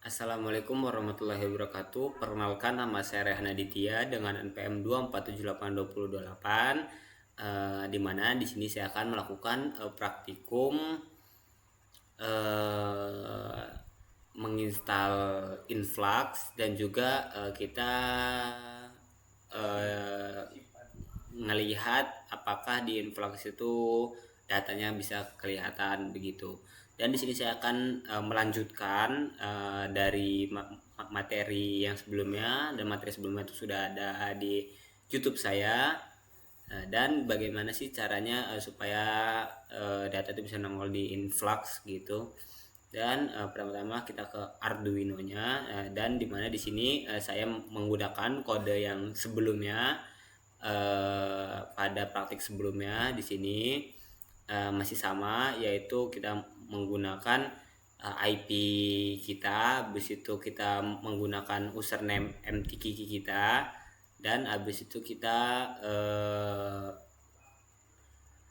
Assalamualaikum warahmatullahi wabarakatuh. Perkenalkan, nama saya Rehan Aditya dengan NPM 2478228, di mana di sini saya akan melakukan praktikum eh, menginstal Influx, dan juga kita eh, ngelihat apakah di Influx itu datanya bisa kelihatan begitu. Dan di sini saya akan melanjutkan dari materi yang sebelumnya, dan materi sebelumnya itu sudah ada di YouTube saya. Dan bagaimana sih caranya supaya data itu bisa nongol di Influx gitu. Dan pertama-tama kita ke Arduino-nya, dan dimana di sini saya menggunakan kode yang sebelumnya, pada praktik sebelumnya di sini masih sama, yaitu kita menggunakan IP kita, habis itu kita menggunakan username MTKiki kita, dan habis itu kita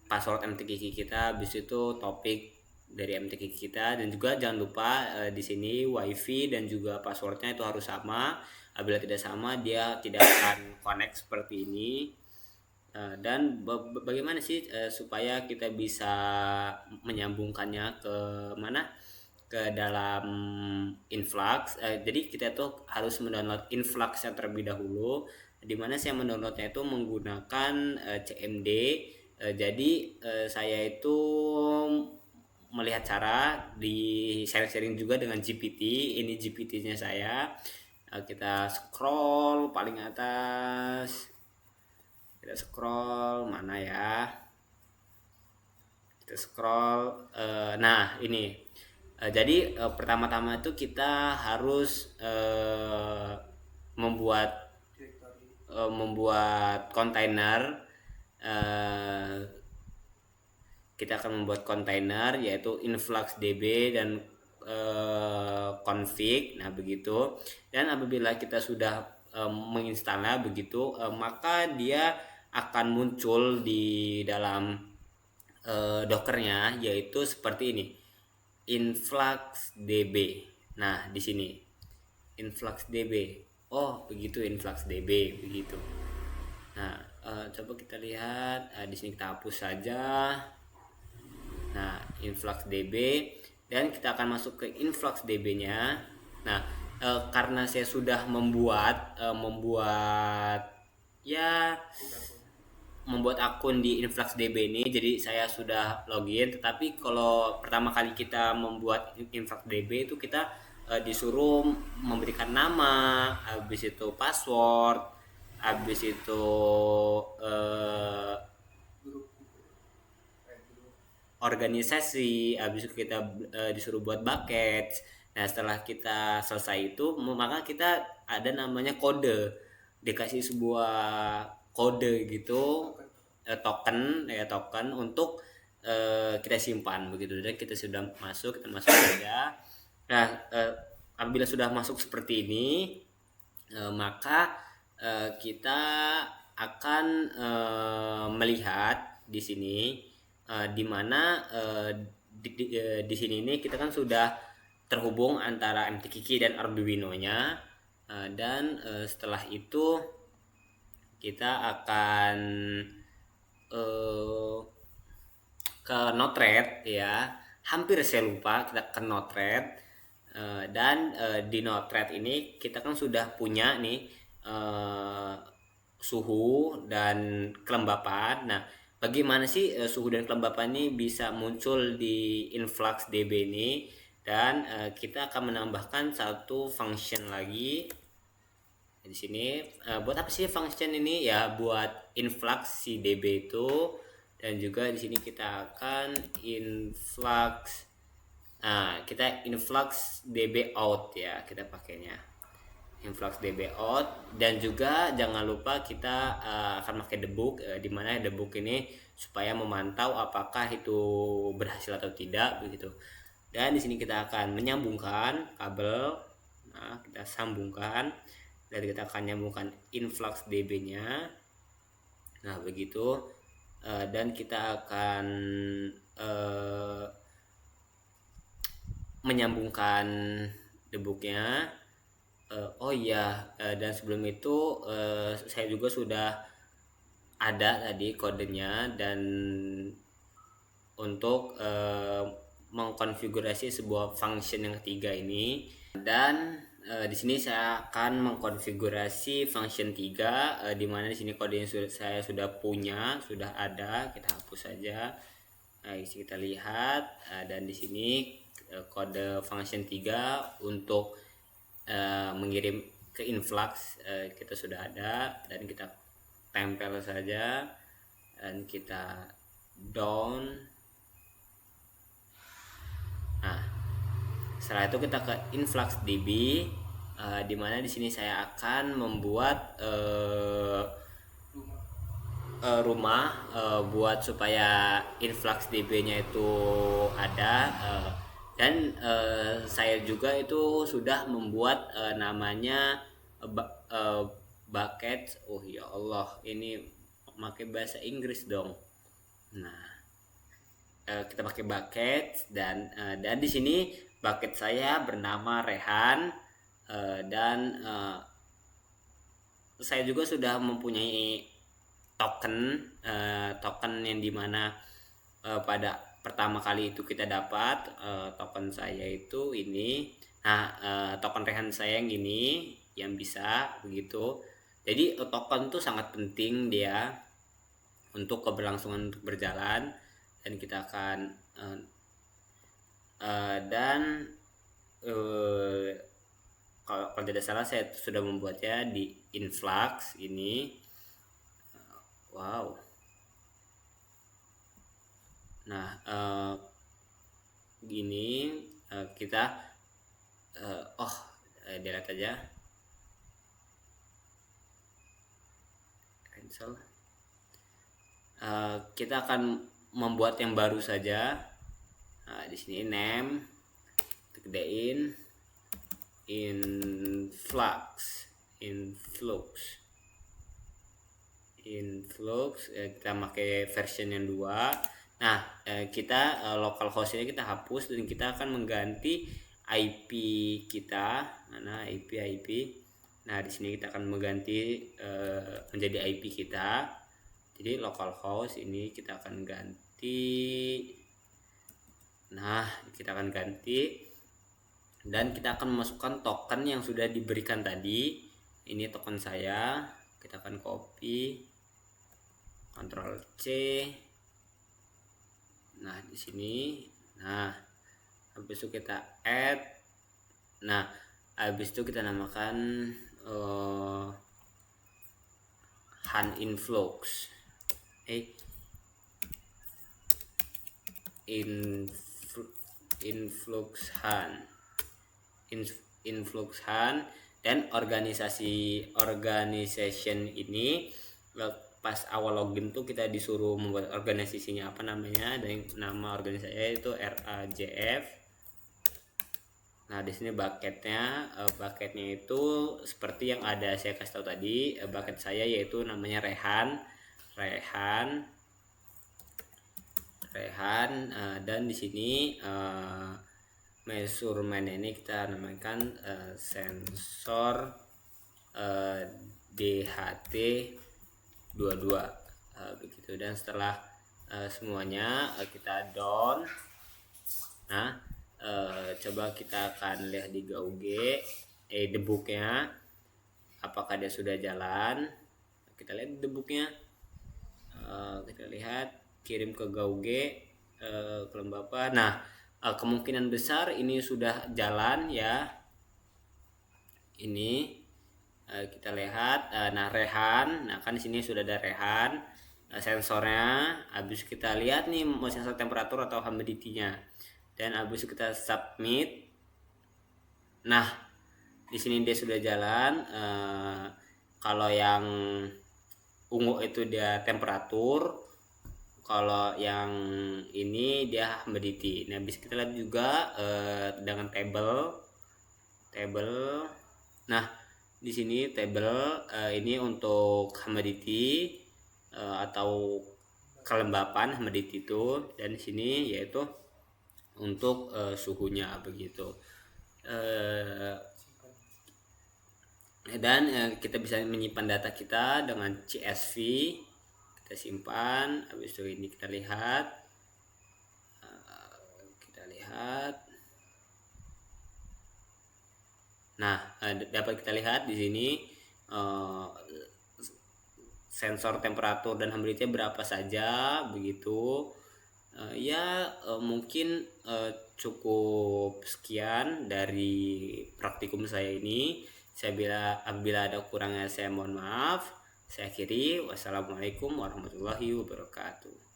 password MTKiki kita, habis itu topik dari MTKiki kita, dan juga jangan lupa di sini WiFi dan juga passwordnya itu harus sama. Apabila tidak sama, dia tidak akan connect seperti ini. Dan bagaimana sih supaya kita bisa menyambungkannya ke mana, ke dalam Influx. Jadi kita tuh harus mendownload Influx yang terlebih dahulu, dimana saya mendownloadnya itu menggunakan CMD. Jadi saya itu melihat cara di sharing-sharing juga dengan GPT. Ini GPT-nya saya. Kita scroll paling atas, kita scroll mana ya, kita scroll. Nah ini jadi pertama-tama itu kita harus membuat kontainer. Kita akan membuat kontainer yaitu influxdb dan config. Nah begitu. Dan apabila kita sudah menginstalnya begitu, maka dia akan muncul di dalam dockernya, yaitu seperti ini, influxdb. Nah di sini influxdb, oh begitu, influxdb begitu. Nah coba kita lihat, di sini kita hapus saja. Nah influxdb, dan kita akan masuk ke influxdb-nya. Nah karena saya sudah membuat ya membuat akun di InfluxDB ini, jadi saya sudah login. Tetapi kalau pertama kali kita membuat InfluxDB itu kita disuruh memberikan nama, habis itu password, habis itu organisasi, habis itu kita disuruh buat bucket. Nah setelah kita selesai itu, maka kita ada namanya kode, dikasih sebuah kode gitu, token ya, token untuk kita simpan begitu. Dan kita sudah masuk, kita masuk saja. Nah apabila sudah masuk seperti ini, maka kita akan melihat di sini, di mana di sini ini kita kan sudah terhubung antara MTKiki dan Arduino-nya. Dan setelah itu kita akan ke Node-RED ya. Hampir saya lupa, kita ke Node-RED. Dan di Node-RED ini kita kan sudah punya nih suhu dan kelembapan. Nah bagaimana sih suhu dan kelembapan ini bisa muncul di InfluxDB ini? Dan kita akan menambahkan satu function lagi di sini. Buat apa sih function ini ya? Buat influx si db itu. Dan juga di sini kita akan influx, nah kita influx db out ya, kita pakainya influx db out. Dan juga jangan lupa kita akan pakai debug, di mana debug ini supaya memantau apakah itu berhasil atau tidak begitu. Dan di sini kita akan menyambungkan kabel. Nah kita sambungkan, dan kita akan nyambungkan influx db-nya. Nah begitu. Dan kita akan menyambungkan debugnya. Oh iya, dan sebelum itu saya juga sudah ada tadi kodenya, dan untuk mengkonfigurasi sebuah function yang ketiga ini. Dan di sini saya akan mengkonfigurasi function 3, di mana di sini kodenya saya sudah punya, sudah ada. Kita hapus saja. Nah, kita lihat, dan di sini kode function 3 untuk mengirim ke influx kita sudah ada, dan kita tempel saja dan kita down. Nah, setelah itu kita ke InfluxDB, di mana di sini saya akan membuat rumah buat supaya InfluxDB-nya itu ada, dan saya juga itu sudah membuat namanya bucket. Oh ya Allah, ini pakai bahasa Inggris dong. Nah, kita pakai bucket, dan di sini bucket saya bernama Rehan, dan saya juga sudah mempunyai token yang dimana pada pertama kali itu kita dapat token saya itu ini. Nah, token Rehan saya yang ini yang bisa begitu. Jadi token itu sangat penting dia untuk keberlangsungan untuk berjalan, dan kita akan kalau tidak salah saya sudah membuatnya di Influx ini. Wow. Nah, gini kita delete aja, cancel. Kita akan membuat yang baru saja. Nah, di sini name, gedein influx, kita pakai version yang 2. Nah, kita local hostnya kita hapus, dan kita akan mengganti IP kita. Mana IP? Nah, di sini kita akan mengganti menjadi IP kita. Jadi localhost ini kita akan ganti. Nah, kita akan ganti, dan kita akan memasukkan token yang sudah diberikan tadi. Ini token saya. Kita akan copy, Ctrl C. Nah, di sini. Nah, habis itu kita add. Nah, habis itu kita namakan Han Influx. Influx Han, dan organization ini pas awal login tuh kita disuruh membuat organisasinya apa namanya, dan nama organisasinya itu RAJF. Nah, di sini bucketnya itu seperti yang ada saya kasih tahu tadi. Bucket saya yaitu namanya Rehan, dan di sini measurement ini kita namakan sensor DHT 22 begitu. Dan setelah semuanya kita down. Nah, coba kita akan lihat di GAUG debugnya apakah dia sudah jalan. Kita lihat debugnya, kita lihat kirim ke GAUG Kelembapan. Nah, kemungkinan besar ini sudah jalan ya. Ini kita lihat. Nah, Rehan. Nah, kan di sini sudah ada Rehan sensornya. Habis kita lihat nih mau sensor temperatur atau humidity-nya. Dan habis kita submit. Nah, di sini dia sudah jalan. Kalau yang ungu itu dia temperatur, kalau yang ini dia humidity. Nah, bisa kita lihat juga dengan table. Nah, di sini table ini untuk humidity atau kelembapan humidity itu, dan di sini yaitu untuk suhunya begitu. eh, dan kita bisa menyimpan data kita dengan CSV. Kita simpan, habis itu ini kita lihat, nah dapat kita lihat di sini sensor temperatur dan humidity berapa saja begitu. Mungkin cukup sekian dari praktikum saya ini. Apabila ada kurangnya saya mohon maaf. Saya akhiri. Wassalamualaikum warahmatullahi wabarakatuh.